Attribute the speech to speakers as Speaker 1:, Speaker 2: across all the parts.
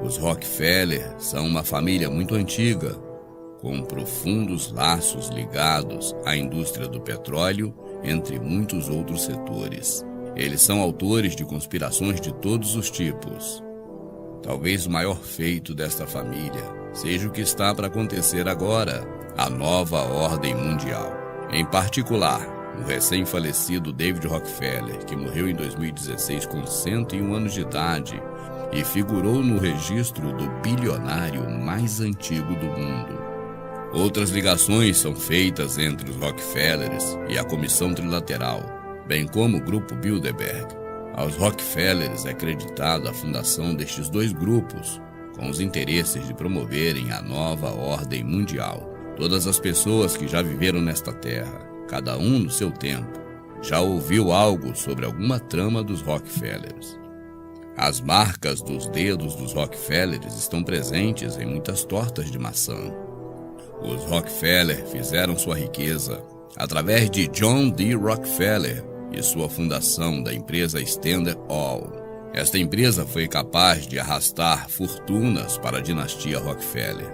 Speaker 1: Os Rockefeller são uma família muito antiga, com profundos laços ligados à indústria do petróleo, entre muitos outros setores. Eles são autores de conspirações de todos os tipos. Talvez o maior feito desta família seja o que está para acontecer agora, a nova ordem mundial. Em particular, o recém-falecido David Rockefeller, que morreu em 2016 com 101 anos de idade e figurou no registro do bilionário mais antigo do mundo. Outras ligações são feitas entre os Rockefellers e a Comissão Trilateral, bem como o Grupo Bilderberg. Aos Rockefellers é creditada a fundação destes dois grupos, com os interesses de promoverem a nova ordem mundial. Todas as pessoas que já viveram nesta terra, cada um no seu tempo, já ouviu algo sobre alguma trama dos Rockefellers. As marcas dos dedos dos Rockefellers estão presentes em muitas tortas de maçã. Os Rockefeller fizeram sua riqueza através de John D. Rockefeller e sua fundação da empresa Standard Oil. Esta empresa foi capaz de arrastar fortunas para a dinastia Rockefeller.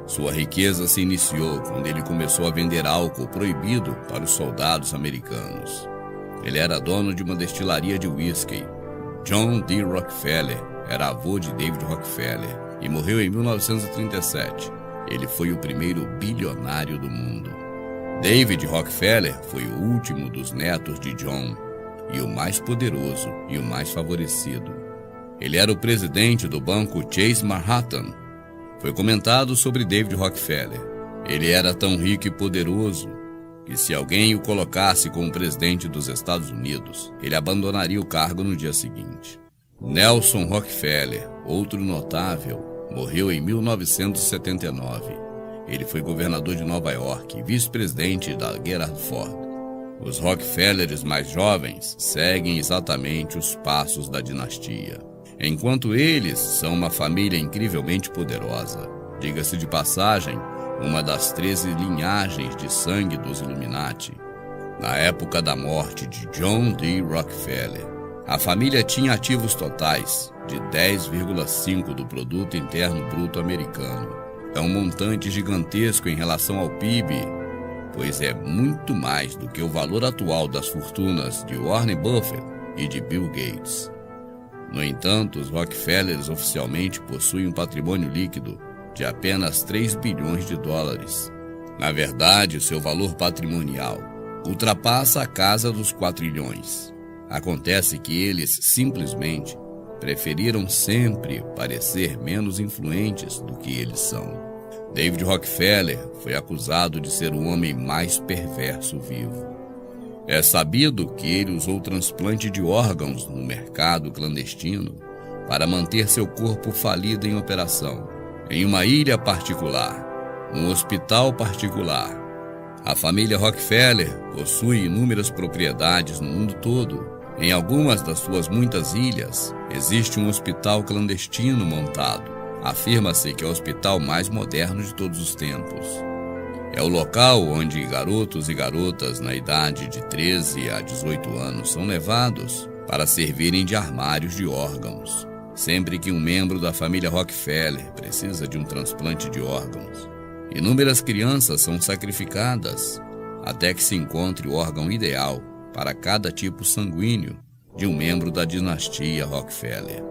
Speaker 1: Sua riqueza se iniciou quando ele começou a vender álcool proibido para os soldados americanos. Ele era dono de uma destilaria de whisky. John D. Rockefeller era avô de David Rockefeller e morreu em 1937. Ele foi o primeiro bilionário do mundo. David Rockefeller foi o último dos netos de John e o mais poderoso e o mais favorecido. Ele era o presidente do banco Chase Manhattan. Foi comentado sobre David Rockefeller. Ele era tão rico e poderoso que se alguém o colocasse como presidente dos Estados Unidos, ele abandonaria o cargo no dia seguinte. Nelson Rockefeller, outro notável, morreu em 1979. Ele foi governador de Nova York e vice-presidente da Gerald Ford. Os Rockefellers mais jovens seguem exatamente os passos da dinastia, enquanto eles são uma família incrivelmente poderosa. Diga-se de passagem, uma das 13 linhagens de sangue dos Illuminati. Na época da morte de John D. Rockefeller, a família tinha ativos totais de 10,5% do produto interno bruto americano. É um montante gigantesco em relação ao PIB, pois é muito mais do que o valor atual das fortunas de Warren Buffett e de Bill Gates. No entanto, os Rockefellers oficialmente possuem um patrimônio líquido de apenas 3 bilhões de dólares. Na verdade, o seu valor patrimonial ultrapassa a casa dos 4 trilhões. Acontece que eles simplesmente preferiram sempre parecer menos influentes do que eles são. David Rockefeller foi acusado de ser o homem mais perverso vivo. É sabido que ele usou transplante de órgãos no mercado clandestino para manter seu corpo falido em operação, em uma ilha particular, um hospital particular. A família Rockefeller possui inúmeras propriedades no mundo todo. Em algumas das suas muitas ilhas, existe um hospital clandestino montado. Afirma-se que é o hospital mais moderno de todos os tempos. É o local onde garotos e garotas na idade de 13 a 18 anos são levados para servirem de armários de órgãos, sempre que um membro da família Rockefeller precisa de um transplante de órgãos. Inúmeras crianças são sacrificadas até que se encontre o órgão ideal para cada tipo sanguíneo de um membro da dinastia Rockefeller.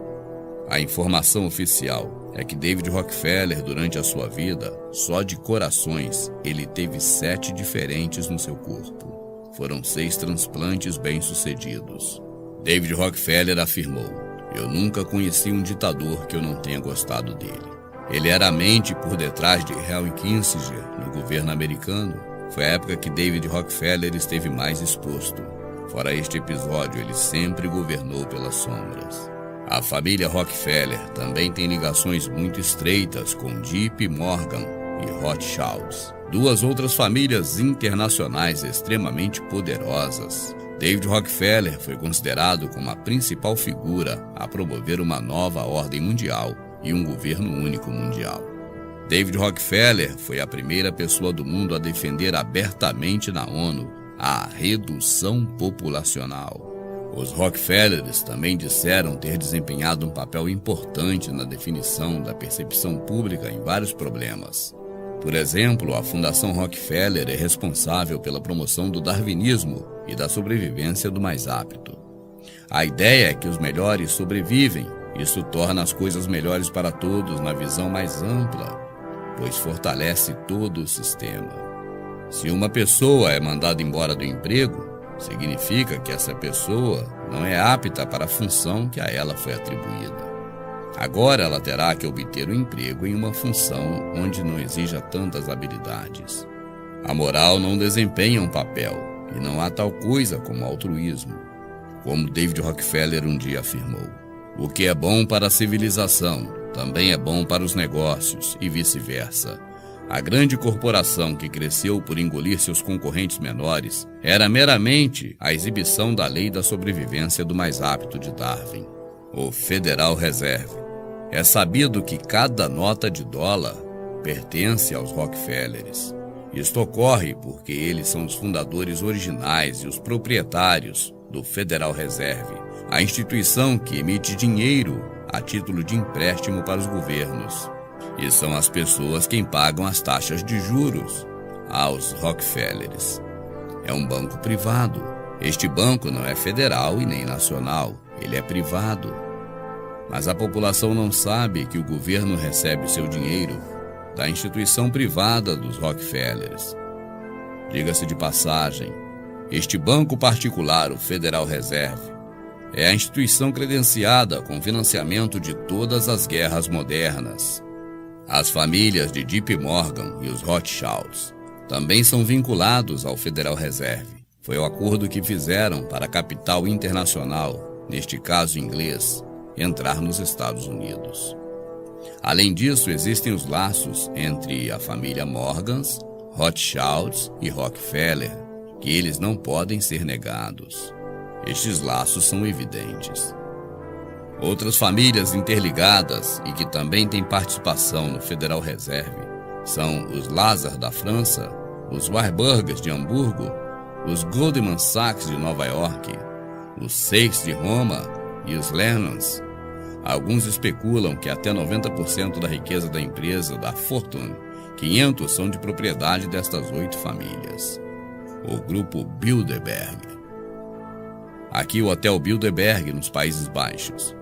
Speaker 1: A informação oficial é que David Rockefeller, durante a sua vida, só de corações, ele teve 7 diferentes no seu corpo. Foram 6 transplantes bem-sucedidos. David Rockefeller afirmou: "Eu nunca conheci um ditador que eu não tenha gostado dele." Ele era a mente por detrás de Henry Kissinger no governo americano. Foi a época que David Rockefeller esteve mais exposto. Fora este episódio, ele sempre governou pelas sombras. A família Rockefeller também tem ligações muito estreitas com JP Morgan e Rothschilds, 2 outras famílias internacionais extremamente poderosas. David Rockefeller foi considerado como a principal figura a promover uma nova ordem mundial e um governo único mundial. David Rockefeller foi a primeira pessoa do mundo a defender abertamente na ONU a redução populacional. Os Rockefellers também disseram ter desempenhado um papel importante na definição da percepção pública em vários problemas. Por exemplo, a Fundação Rockefeller é responsável pela promoção do darwinismo e da sobrevivência do mais apto. A ideia é que os melhores sobrevivem. Isso torna as coisas melhores para todos na visão mais ampla, pois fortalece todo o sistema. Se uma pessoa é mandada embora do emprego, significa que essa pessoa não é apta para a função que a ela foi atribuída. Agora ela terá que obter um emprego em uma função onde não exija tantas habilidades. A moral não desempenha um papel, e não há tal coisa como altruísmo. Como David Rockefeller um dia afirmou, o que é bom para a civilização também é bom para os negócios e vice-versa. A grande corporação que cresceu por engolir seus concorrentes menores era meramente a exibição da lei da sobrevivência do mais apto de Darwin, o Federal Reserve. É sabido que cada nota de dólar pertence aos Rockefellers. Isto ocorre porque eles são os fundadores originais e os proprietários do Federal Reserve, a instituição que emite dinheiro a título de empréstimo para os governos. E são as pessoas quem pagam as taxas de juros aos Rockefellers. É um banco privado. Este banco não é federal e nem nacional, ele é privado. Mas a população não sabe que o governo recebe seu dinheiro da instituição privada dos Rockefellers. Diga-se de passagem, este banco particular, o Federal Reserve, é a instituição credenciada com financiamento de todas as guerras modernas. As famílias de JP Morgan e os Rothschilds também são vinculados ao Federal Reserve. Foi o acordo que fizeram para a capital internacional, neste caso inglês, entrar nos Estados Unidos. Além disso, existem os laços entre a família Morgans, Rothschilds e Rockefeller, que eles não podem ser negados. Estes laços são evidentes. Outras famílias interligadas e que também têm participação no Federal Reserve são os Lazar da França, os Warburgs de Hamburgo, os Goldman Sachs de Nova York, os Sachs de Roma e os Lehmans. Alguns especulam que até 90% da riqueza da empresa da Fortune 500 são de propriedade destas 8 famílias. O grupo Bilderberg. Aqui o Hotel Bilderberg, nos Países Baixos.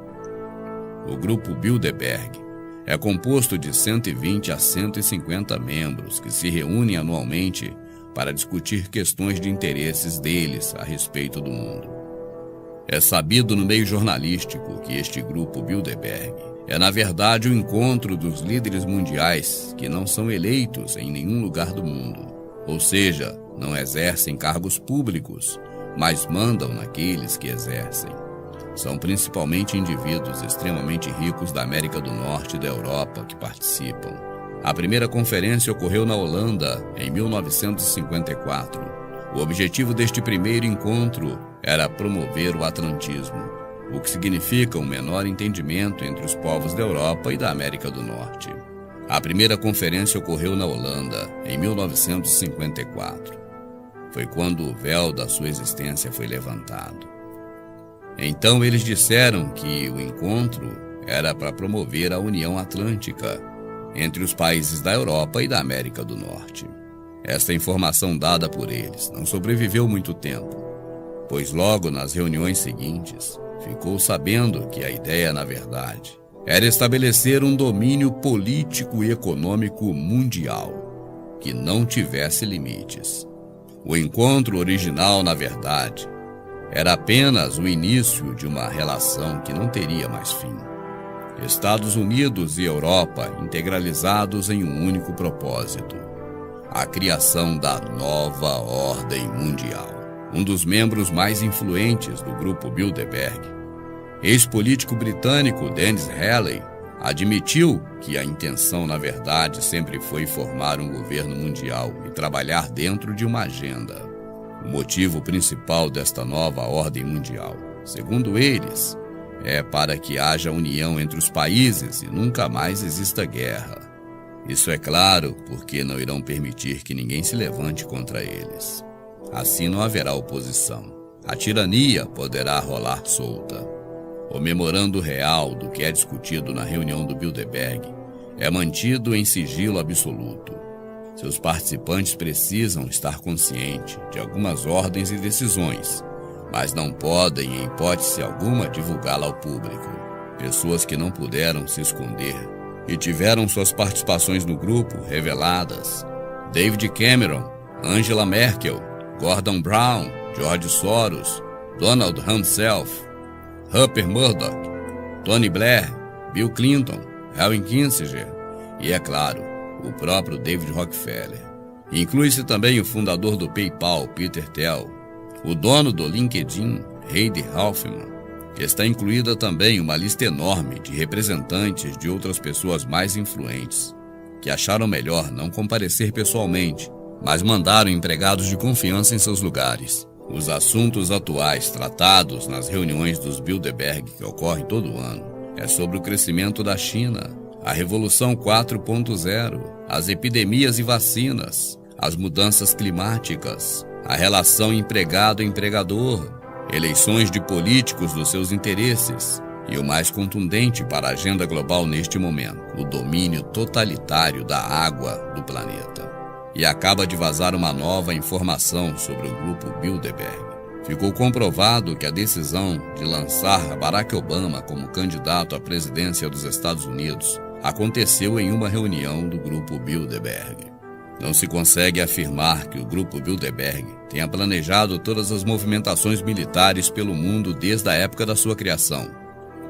Speaker 1: O grupo Bilderberg é composto de 120 a 150 membros que se reúnem anualmente para discutir questões de interesses deles a respeito do mundo. É sabido no meio jornalístico que este grupo Bilderberg é, na verdade, o encontro dos líderes mundiais que não são eleitos em nenhum lugar do mundo, ou seja, não exercem cargos públicos, mas mandam naqueles que exercem. São principalmente indivíduos extremamente ricos da América do Norte e da Europa que participam. A primeira conferência ocorreu na Holanda em 1954. O objetivo deste primeiro encontro era promover o atlantismo, o que significa um menor entendimento entre os povos da Europa e da América do Norte. A primeira conferência ocorreu na Holanda em 1954. Foi quando o véu da sua existência foi levantado. Então eles disseram que o encontro era para promover a União Atlântica entre os países da Europa e da América do Norte. Esta informação dada por eles não sobreviveu muito tempo, pois logo nas reuniões seguintes ficou sabendo que a ideia, na verdade, era estabelecer um domínio político e econômico mundial que não tivesse limites. O encontro original, na verdade, era apenas o início de uma relação que não teria mais fim. Estados Unidos e Europa integralizados em um único propósito: a criação da nova ordem mundial. Um dos membros mais influentes do grupo Bilderberg, ex-político britânico Dennis Healey, admitiu que a intenção, na verdade, sempre foi formar um governo mundial e trabalhar dentro de uma agenda. O motivo principal desta nova ordem mundial, segundo eles, é para que haja união entre os países e nunca mais exista guerra. Isso é claro porque não irão permitir que ninguém se levante contra eles. Assim não haverá oposição. a tirania poderá rolar solta. O memorando real do que é discutido na reunião do Bilderberg é mantido em sigilo absoluto. Seus participantes precisam estar conscientes de algumas ordens e decisões, mas não podem, em hipótese alguma, divulgá-la ao público. Pessoas que não puderam se esconder e tiveram suas participações no grupo reveladas: David Cameron, Angela Merkel, Gordon Brown, George Soros, Donald Rumsfeld, Rupert Murdoch, Tony Blair, Bill Clinton, Henry Kissinger e, é claro, o próprio David Rockefeller. Inclui-se também o fundador do PayPal, Peter Thiel, o dono do LinkedIn, Reid Hoffman. Está incluída também uma lista enorme de representantes de outras pessoas mais influentes, que acharam melhor não comparecer pessoalmente, mas mandaram empregados de confiança em seus lugares. Os assuntos atuais tratados nas reuniões dos Bilderberg, que ocorrem todo ano, é sobre o crescimento da China, a Revolução 4.0, as epidemias e vacinas, as mudanças climáticas, a relação empregado-empregador, eleições de políticos dos seus interesses e o mais contundente para a agenda global neste momento, o domínio totalitário da água do planeta. E acaba de vazar uma nova informação sobre o grupo Bilderberg. Ficou comprovado que a decisão de lançar Barack Obama como candidato à presidência dos Estados Unidos aconteceu em uma reunião do grupo Bilderberg. Não se consegue afirmar que o grupo Bilderberg tenha planejado todas as movimentações militares pelo mundo desde a época da sua criação,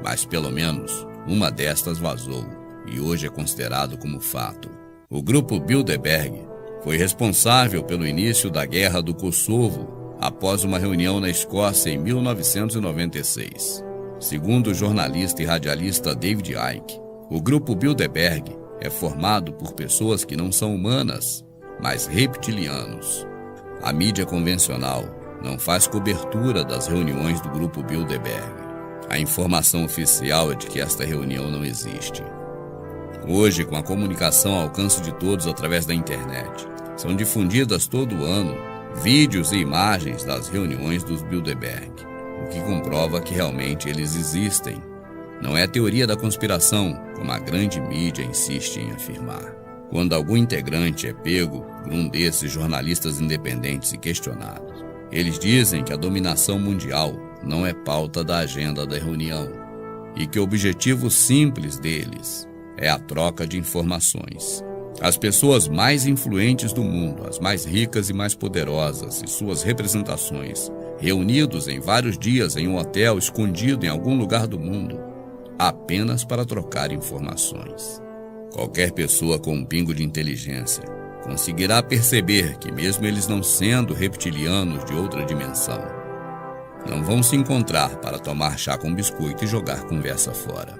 Speaker 1: mas pelo menos uma destas vazou e hoje é considerado como fato. O grupo Bilderberg foi responsável pelo início da Guerra do Kosovo após uma reunião na Escócia em 1996. Segundo o jornalista e radialista David Icke, o grupo Bilderberg é formado por pessoas que não são humanas, mas reptilianos. A mídia convencional não faz cobertura das reuniões do grupo Bilderberg. A informação oficial é de que esta reunião não existe. Hoje, com a comunicação ao alcance de todos através da internet, são difundidas todo ano vídeos e imagens das reuniões dos Bilderberg, o que comprova que realmente eles existem. Não é teoria da conspiração, como a grande mídia insiste em afirmar. Quando algum integrante é pego por um desses jornalistas independentes e questionado, eles dizem que a dominação mundial não é pauta da agenda da reunião e que o objetivo simples deles é a troca de informações. As pessoas mais influentes do mundo, as mais ricas e mais poderosas e suas representações, reunidos em vários dias em um hotel escondido em algum lugar do mundo, apenas para trocar informações. Qualquer pessoa com um pingo de inteligência conseguirá perceber que, mesmo eles não sendo reptilianos de outra dimensão, não vão se encontrar para tomar chá com biscoito e jogar conversa fora.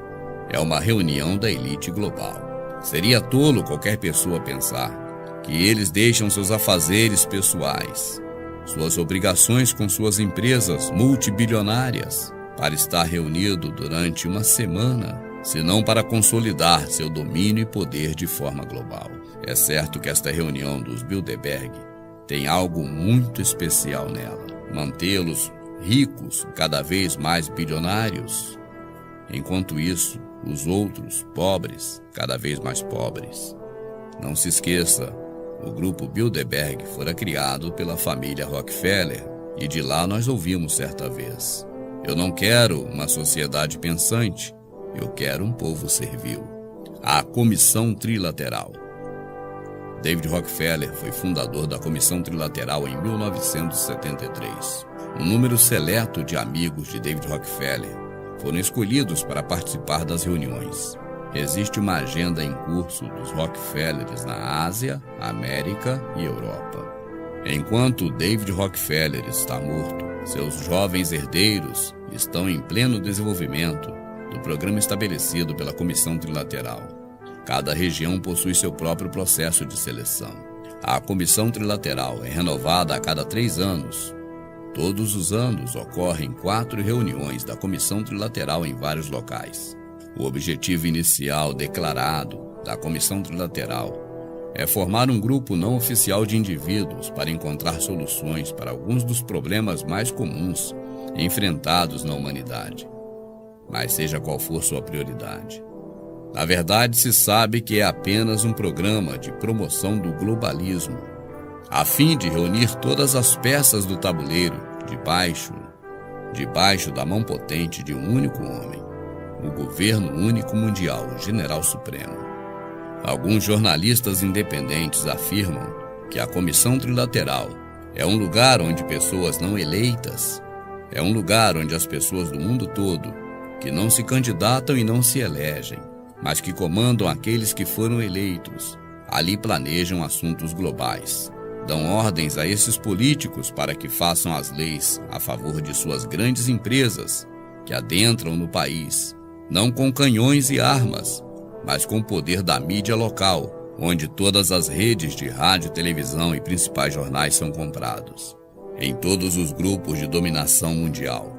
Speaker 1: É uma reunião da elite global. Seria tolo qualquer pessoa pensar que eles deixam seus afazeres pessoais, suas obrigações com suas empresas multibilionárias, para estar reunido durante uma semana, senão para consolidar seu domínio e poder de forma global. É certo que esta reunião dos Bilderberg tem algo muito especial nela: mantê-los ricos, cada vez mais bilionários. Enquanto isso, os outros, pobres, cada vez mais pobres. Não se esqueça, o grupo Bilderberg fora criado pela família Rockefeller, e de lá nós ouvimos certa vez: eu não quero uma sociedade pensante, eu quero um povo servil. A Comissão Trilateral. David Rockefeller foi fundador da Comissão Trilateral em 1973. Um número seleto de amigos de David Rockefeller foram escolhidos para participar das reuniões. Existe uma agenda em curso dos Rockefellers na Ásia, América e Europa. Enquanto David Rockefeller está morto, seus jovens herdeiros estão em pleno desenvolvimento do programa estabelecido pela Comissão Trilateral. Cada região possui seu próprio processo de seleção. A Comissão Trilateral é renovada a cada 3 anos. Todos os anos ocorrem 4 reuniões da Comissão Trilateral em vários locais. O objetivo inicial declarado da Comissão Trilateral é formar um grupo não oficial de indivíduos para encontrar soluções para alguns dos problemas mais comuns enfrentados na humanidade, mas seja qual for sua prioridade. Na verdade, se sabe que é apenas um programa de promoção do globalismo, a fim de reunir todas as peças do tabuleiro debaixo da mão potente de um único homem, o governo único mundial, o General Supremo. Alguns jornalistas independentes afirmam que a Comissão Trilateral é um lugar onde pessoas não eleitas, é um lugar onde as pessoas do mundo todo, que não se candidatam e não se elegem, mas que comandam aqueles que foram eleitos, ali planejam assuntos globais. Dão ordens a esses políticos para que façam as leis a favor de suas grandes empresas que adentram no país, não com canhões e armas, mas com o poder da mídia local, onde todas as redes de rádio, televisão e principais jornais são comprados. Em todos os grupos de dominação mundial,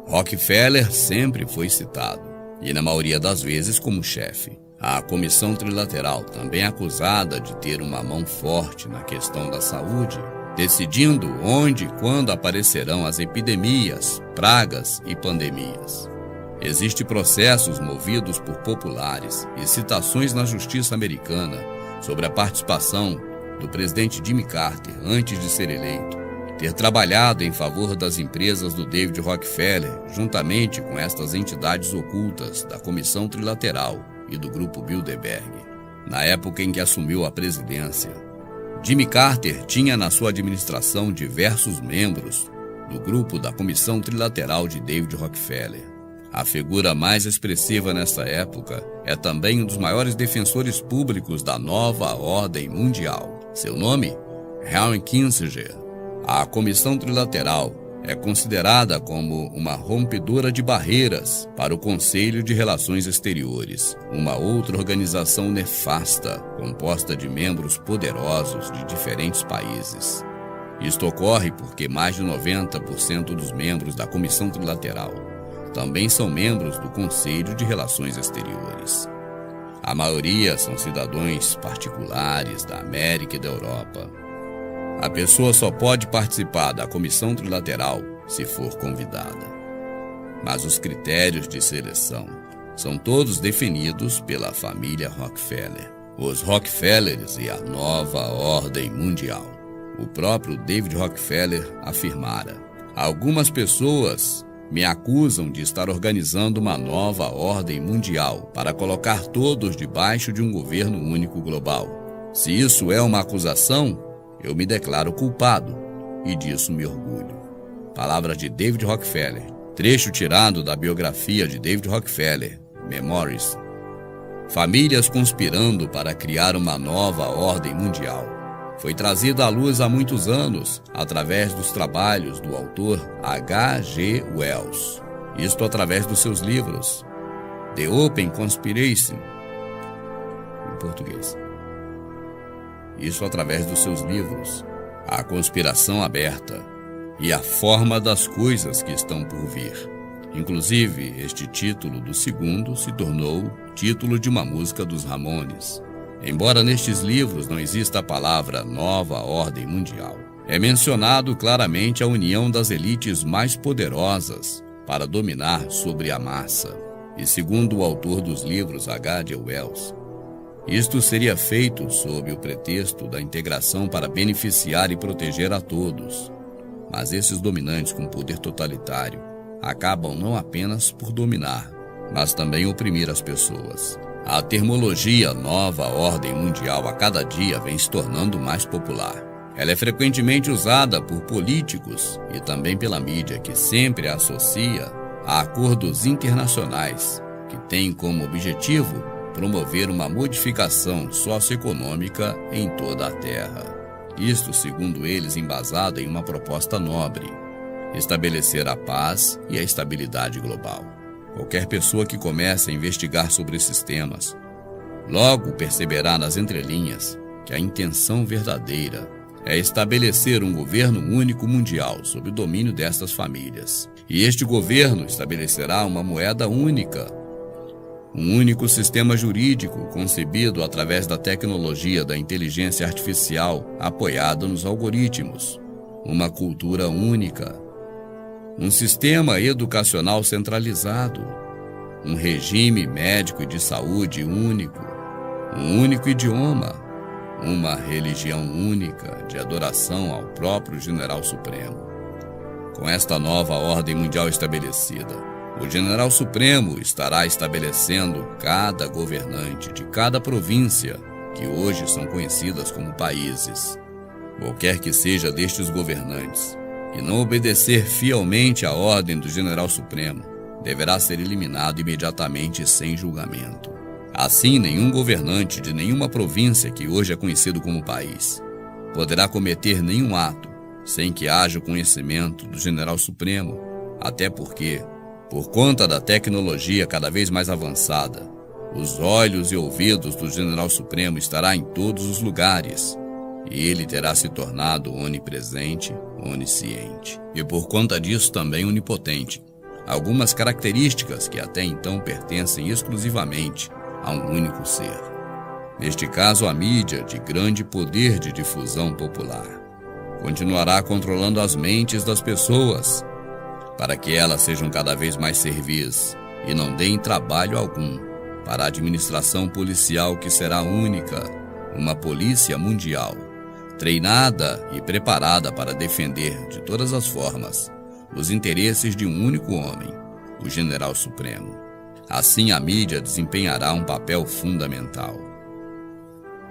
Speaker 1: Rockefeller sempre foi citado, e na maioria das vezes como chefe. A Comissão Trilateral também é acusada de ter uma mão forte na questão da saúde, decidindo onde e quando aparecerão as epidemias, pragas e pandemias. Existem processos movidos por populares e citações na justiça americana sobre a participação do presidente Jimmy Carter, antes de ser eleito, ter trabalhado em favor das empresas do David Rockefeller, juntamente com estas entidades ocultas da Comissão Trilateral e do Grupo Bilderberg. Na época em que assumiu a presidência, Jimmy Carter tinha na sua administração diversos membros do grupo da Comissão Trilateral de David Rockefeller. A figura mais expressiva nessa época é também um dos maiores defensores públicos da nova ordem mundial. Seu nome? Henry Kissinger. A Comissão Trilateral é considerada como uma rompedora de barreiras para o Conselho de Relações Exteriores, uma outra organização nefasta, composta de membros poderosos de diferentes países. Isto ocorre porque mais de 90% dos membros da Comissão Trilateral também são membros do Conselho de Relações Exteriores. A maioria são cidadãos particulares da América e da Europa. A pessoa só pode participar da Comissão Trilateral se for convidada. Mas os critérios de seleção são todos definidos pela família Rockefeller. Os Rockefellers e a nova ordem mundial. O próprio David Rockefeller afirmara: algumas pessoas me acusam de estar organizando uma nova ordem mundial para colocar todos debaixo de um governo único global. Se isso é uma acusação, eu me declaro culpado e disso me orgulho. Palavras de David Rockefeller, trecho tirado da biografia de David Rockefeller, Memories. Famílias conspirando para criar uma nova ordem mundial. Foi trazida à luz há muitos anos através dos trabalhos do autor H.G. Wells. Isto através dos seus livros The Open Conspiracy, em português. Isso através dos seus livros A Conspiração Aberta e A Forma das Coisas que Estão por Vir. Inclusive, este título do segundo se tornou título de uma música dos Ramones. Embora nestes livros não exista a palavra Nova Ordem Mundial, é mencionado claramente a união das elites mais poderosas para dominar sobre a massa. E segundo o autor dos livros H.G. Wells, isto seria feito sob o pretexto da integração para beneficiar e proteger a todos. Mas esses dominantes com poder totalitário acabam não apenas por dominar, mas também oprimir as pessoas. A terminologia Nova Ordem Mundial a cada dia vem se tornando mais popular. Ela é frequentemente usada por políticos e também pela mídia, que sempre a associa a acordos internacionais, que têm como objetivo promover uma modificação socioeconômica em toda a Terra. Isto, segundo eles, embasado em uma proposta nobre: estabelecer a paz e a estabilidade global. Qualquer pessoa que comece a investigar sobre esses temas, logo perceberá nas entrelinhas que a intenção verdadeira é estabelecer um governo único mundial sob o domínio destas famílias. E este governo estabelecerá uma moeda única, Um único sistema jurídico concebido através da tecnologia da inteligência artificial apoiada nos algoritmos. Uma cultura única. Um sistema educacional centralizado. Um regime médico e de saúde único. Um único idioma. Uma religião única de adoração ao próprio General Supremo. Com esta nova ordem mundial estabelecida, o General Supremo estará estabelecendo cada governante de cada província, que hoje são conhecidas como países. Qualquer que seja destes governantes, e não obedecer fielmente à ordem do General Supremo, deverá ser eliminado imediatamente sem julgamento. Assim, nenhum governante de nenhuma província que hoje é conhecido como país poderá cometer nenhum ato sem que haja o conhecimento do General Supremo, até porque, por conta da tecnologia cada vez mais avançada, os olhos e ouvidos do General Supremo estarão em todos os lugares, e ele terá se tornado onipresente, onisciente, e por conta disso também onipotente. Algumas características que até então pertencem exclusivamente a um único ser. Neste caso, a mídia, de grande poder de difusão popular, continuará controlando as mentes das pessoas, para que elas sejam cada vez mais servis e não deem trabalho algum para a administração policial, que será única, uma polícia mundial, treinada e preparada para defender de todas as formas os interesses de um único homem, o General Supremo. Assim, a mídia desempenhará um papel fundamental.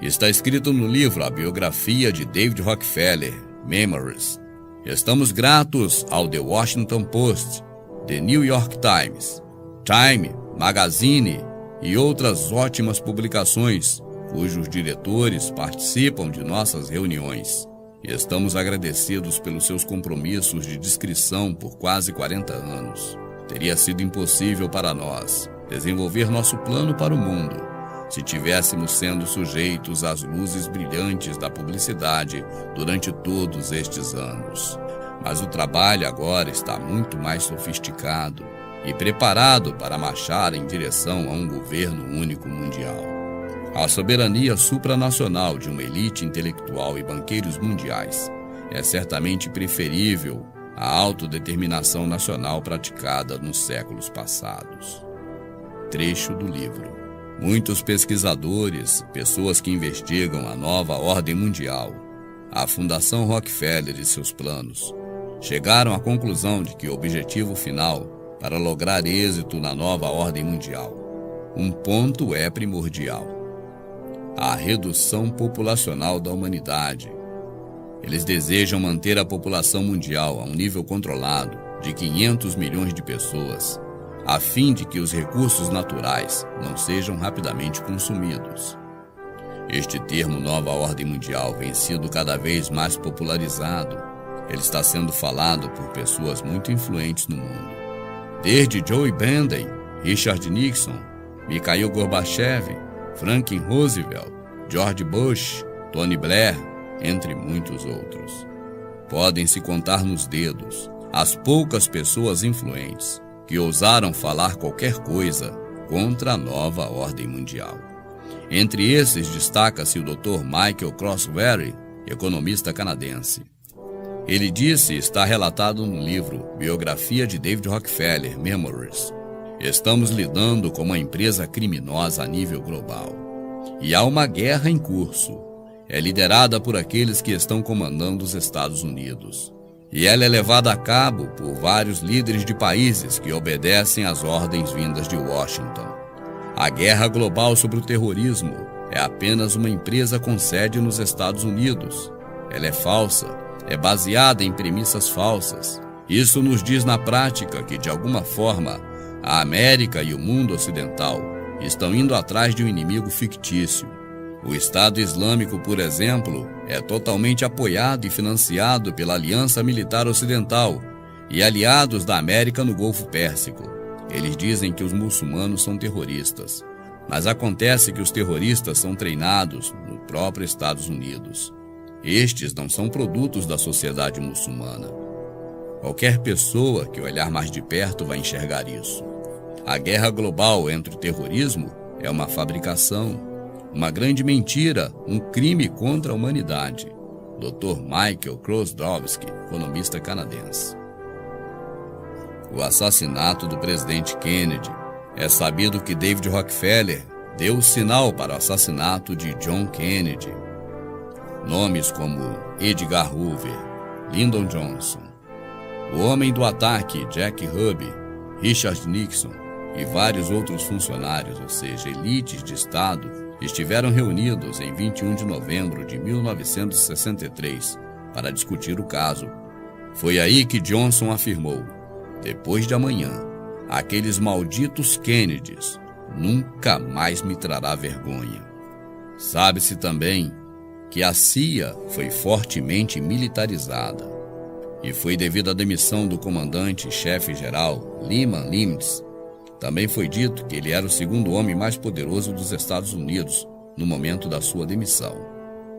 Speaker 1: Está escrito no livro A Biografia de David Rockefeller, Memories. Estamos gratos ao The Washington Post, The New York Times, Time Magazine e outras ótimas publicações, cujos diretores participam de nossas reuniões. Estamos agradecidos pelos seus compromissos de discrição por quase 40 anos. Teria sido impossível para nós desenvolver nosso plano para o mundo se tivéssemos sendo sujeitos às luzes brilhantes da publicidade durante todos estes anos. Mas o trabalho agora está muito mais sofisticado e preparado para marchar em direção a um governo único mundial. A soberania supranacional de uma elite intelectual e banqueiros mundiais é certamente preferível à autodeterminação nacional praticada nos séculos passados. Trecho do livro. Muitos pesquisadores, pessoas que investigam a nova ordem mundial, a Fundação Rockefeller e seus planos, chegaram à conclusão de que o objetivo final para lograr êxito na nova ordem mundial, um ponto é primordial: a redução populacional da humanidade. Eles desejam manter a população mundial a um nível controlado de 500 milhões de pessoas, a fim de que os recursos naturais não sejam rapidamente consumidos. Este termo Nova Ordem Mundial vem sendo cada vez mais popularizado. Ele está sendo falado por pessoas muito influentes no mundo, desde Joe Biden, Richard Nixon, Mikhail Gorbachev, Franklin Roosevelt, George Bush, Tony Blair, entre muitos outros. Podem-se contar nos dedos as poucas pessoas influentes que ousaram falar qualquer coisa contra a nova ordem mundial. Entre esses destaca-se o Dr. Michael Crossberry, economista canadense. Ele disse, está relatado no livro Biografia de David Rockefeller, Memories: estamos lidando com uma empresa criminosa a nível global. E há uma guerra em curso. É liderada por aqueles que estão comandando os Estados Unidos. E ela é levada a cabo por vários líderes de países que obedecem às ordens vindas de Washington. A guerra global sobre o terrorismo é apenas uma empresa com sede nos Estados Unidos. Ela é falsa, é baseada em premissas falsas. Isso nos diz na prática que, de alguma forma, a América e o mundo ocidental estão indo atrás de um inimigo fictício. O Estado Islâmico, por exemplo, é totalmente apoiado e financiado pela Aliança Militar Ocidental e aliados da América no Golfo Pérsico. Eles dizem que os muçulmanos são terroristas, mas acontece que os terroristas são treinados no próprio Estados Unidos. Estes não são produtos da sociedade muçulmana. Qualquer pessoa que olhar mais de perto vai enxergar isso. A guerra global entre o terrorismo é uma fabricação, uma grande mentira, um crime contra a humanidade. Dr. Michael Krosdowski, economista canadense. O assassinato do presidente Kennedy. É sabido que David Rockefeller deu o sinal para o assassinato de John Kennedy. Nomes como Edgar Hoover, Lyndon Johnson, o homem do ataque Jack Ruby, Richard Nixon e vários outros funcionários, ou seja, elites de Estado, estiveram reunidos em 21 de novembro de 1963 para discutir o caso. Foi aí que Johnson afirmou: depois de amanhã, aqueles malditos Kennedys nunca mais me trará vergonha. Sabe-se também que a CIA foi fortemente militarizada e foi devido à demissão do comandante-chefe-geral Lyman Nimitz. Também foi dito que ele era o segundo homem mais poderoso dos Estados Unidos no momento da sua demissão.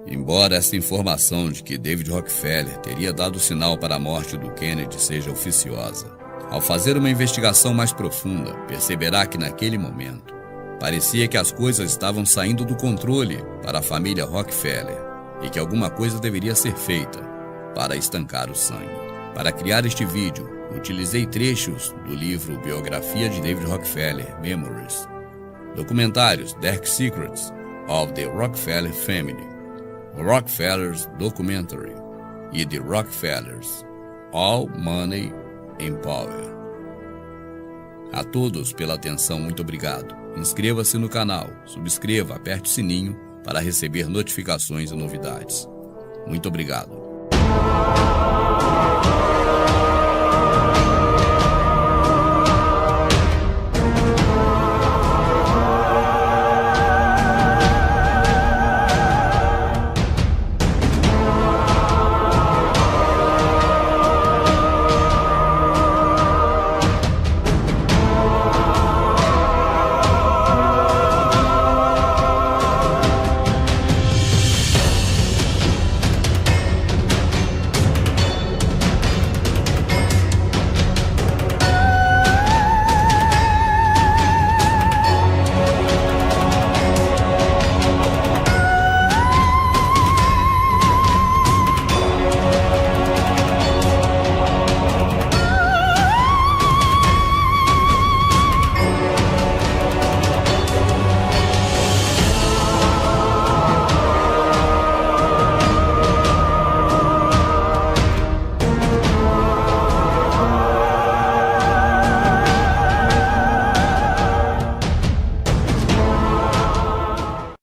Speaker 1: Embora essa informação de que David Rockefeller teria dado o sinal para a morte do Kennedy seja oficiosa, ao fazer uma investigação mais profunda, perceberá que naquele momento parecia que as coisas estavam saindo do controle para a família Rockefeller e que alguma coisa deveria ser feita para estancar o sangue. Para criar este vídeo, utilizei trechos do livro Biografia de David Rockefeller, Memories, documentários Dark Secrets of the Rockefeller Family, Rockefeller's Documentary e The Rockefellers, All Money and Power. A todos pela atenção, muito obrigado. Inscreva-se no canal, subscreva, aperte o sininho para receber notificações e novidades. Muito obrigado.